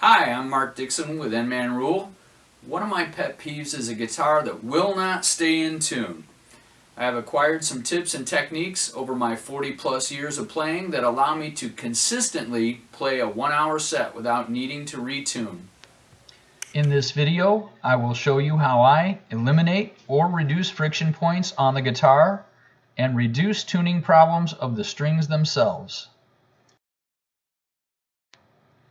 Hi, I'm Mark Dixon with N-Man Rule. One of my pet peeves is a guitar that will not stay in tune. I have acquired some tips and techniques over my 40 plus years of playing that allow me to consistently play a 1-hour set without needing to retune. In this video, I will show you how I eliminate or reduce friction points on the guitar and reduce tuning problems of the strings themselves.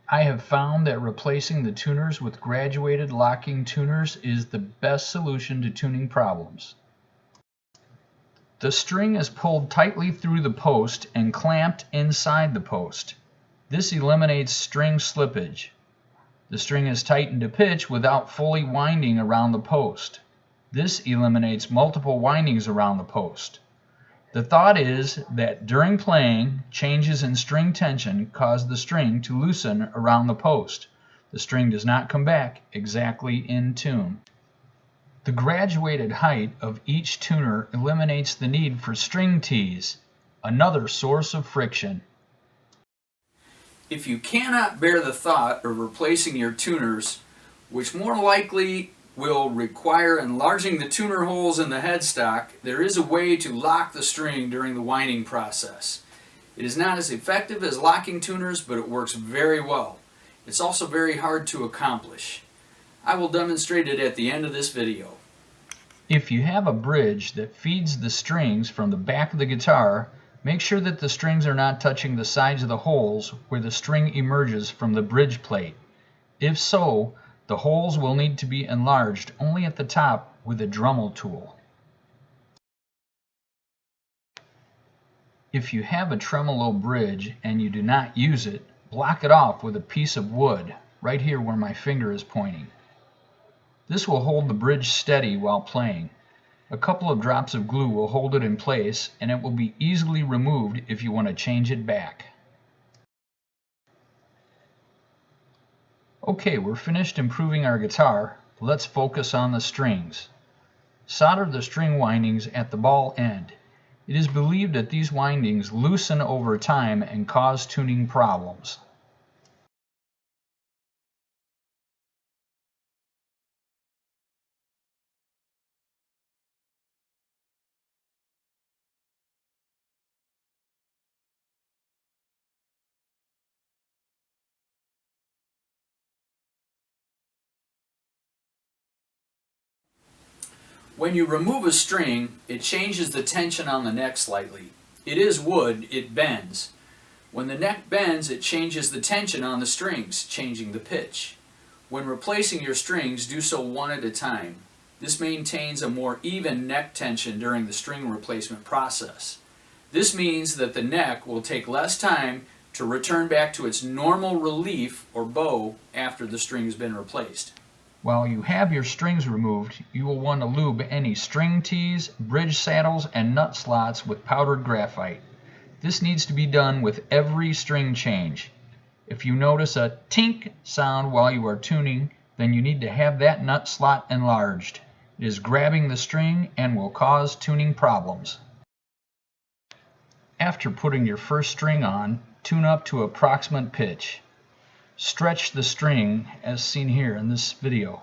I have found that replacing the tuners with graduated locking tuners is the best solution to tuning problems. The string is pulled tightly through the post and clamped inside the post. This eliminates string slippage. The string is tightened to pitch without fully winding around the post. This eliminates multiple windings around the post. The thought is that during playing, changes in string tension cause the string to loosen around the post. The string does not come back exactly in tune. The graduated height of each tuner eliminates the need for string tees, another source of friction. If you cannot bear the thought of replacing your tuners, which more likely will require enlarging the tuner holes in the headstock, there is a way to lock the string during the winding process. It is not as effective as locking tuners, but it works very well. It's also very hard to accomplish. I will demonstrate it at the end of this video. If you have a bridge that feeds the strings from the back of the guitar, make sure that the strings are not touching the sides of the holes where the string emerges from the bridge plate. If so, the holes will need to be enlarged only at the top with a Dremel tool. If you have a tremolo bridge and you do not use it, block it off with a piece of wood, right here where my finger is pointing. This will hold the bridge steady while playing. A couple of drops of glue will hold it in place, and it will be easily removed if you want to change it back. Okay, we're finished improving our guitar. Let's focus on the strings. Solder the string windings at the ball end. It is believed that these windings loosen over time and cause tuning problems. When you remove a string, it changes the tension on the neck slightly. It is wood, it bends. When the neck bends, it changes the tension on the strings, changing the pitch. When replacing your strings, do so one at a time. This maintains a more even neck tension during the string replacement process. This means that the neck will take less time to return back to its normal relief or bow after the string has been replaced. While you have your strings removed, you will want to lube any string tees, bridge saddles, and nut slots with powdered graphite. This needs to be done with every string change. If you notice a tink sound while you are tuning, then you need to have that nut slot enlarged. It is grabbing the string and will cause tuning problems. After putting your first string on, tune up to approximate pitch. Stretch the string as seen here in this video.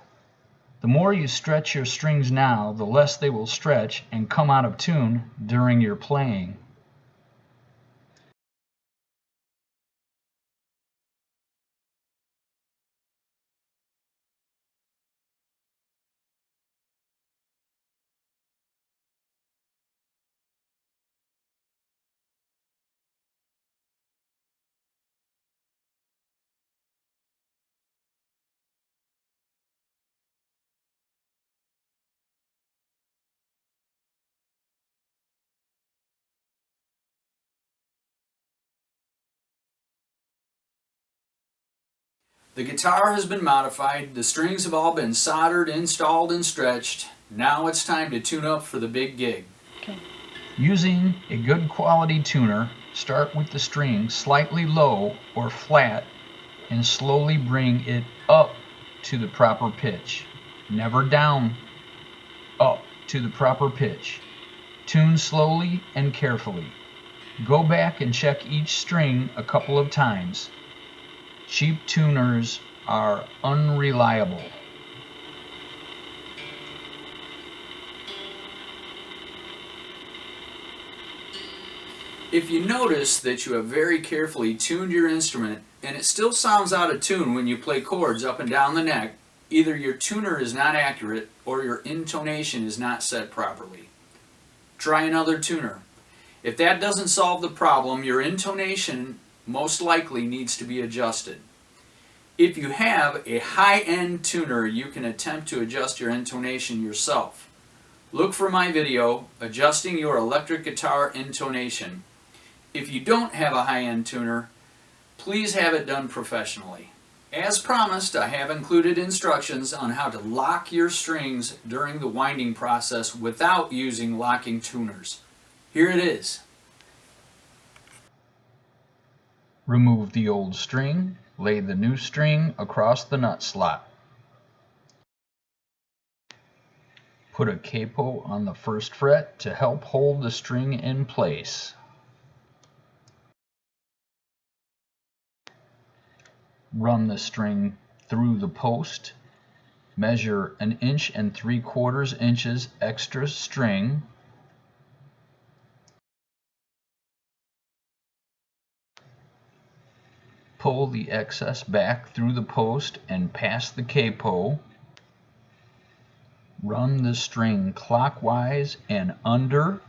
The more you stretch your strings now, the less they will stretch and come out of tune during your playing. The guitar has been modified, the strings have all been soldered, installed, and stretched. Now it's time to tune up for the big gig. Okay. Using a good quality tuner, start with the string slightly low or flat and slowly bring it up to the proper pitch. Never down, up to the proper pitch. Tune slowly and carefully. Go back and check each string a couple of times. Cheap tuners are unreliable. If you notice that you have very carefully tuned your instrument and it still sounds out of tune when you play chords up and down the neck, either your tuner is not accurate or your intonation is not set properly. Try another tuner. If that doesn't solve the problem, your intonation most likely needs to be adjusted. If you have a high-end tuner, you can attempt to adjust your intonation yourself. Look for my video, Adjusting Your Electric Guitar Intonation. If you don't have a high-end tuner, please have it done professionally. As promised, I have included instructions on how to lock your strings during the winding process without using locking tuners. Here it is. Remove the old string, lay the new string across the nut slot. Put a capo on the first fret to help hold the string in place. Run the string through the post. Measure 1 3/4 inches extra string. Pull the excess back through the post and pass the capo. Run the string clockwise and under.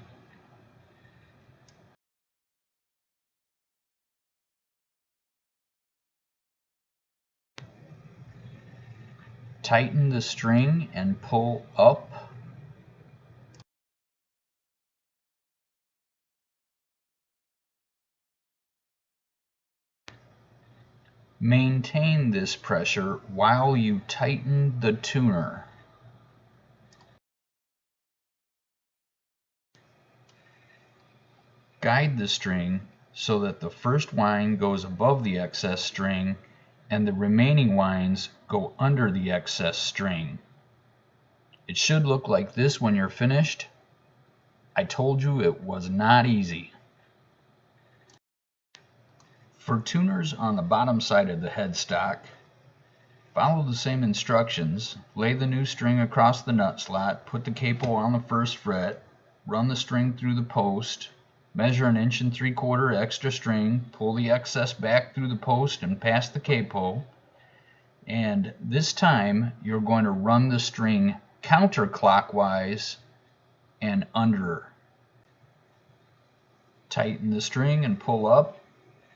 Tighten the string and pull up. Maintain this pressure while you tighten the tuner. Guide the string so that the first wind goes above the excess string and the remaining winds go under the excess string. It should look like this when you're finished. I told you it was not easy. For tuners on the bottom side of the headstock, follow the same instructions. Lay the new string across the nut slot, put the capo on the first fret, run the string through the post, measure 1 3/4 inch extra string, pull the excess back through the post and pass the capo. And this time you're going to run the string counterclockwise and under. Tighten the string and pull up.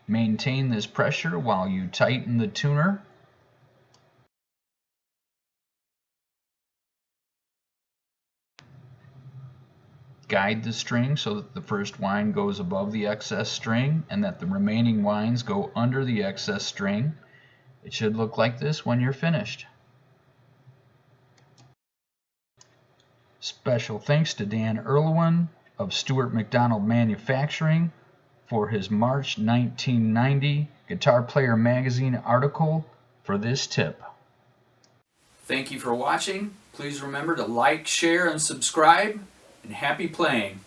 Maintain this pressure while you tighten the tuner. Guide the string so that the first wind goes above the excess string and that the remaining winds go under the excess string. It should look like this when you're finished. Special thanks to Dan Erlewin of Stuart McDonald Manufacturing for his March 1990 Guitar Player Magazine article for this tip. Thank you for watching. Please remember to like, share, and subscribe, and happy playing.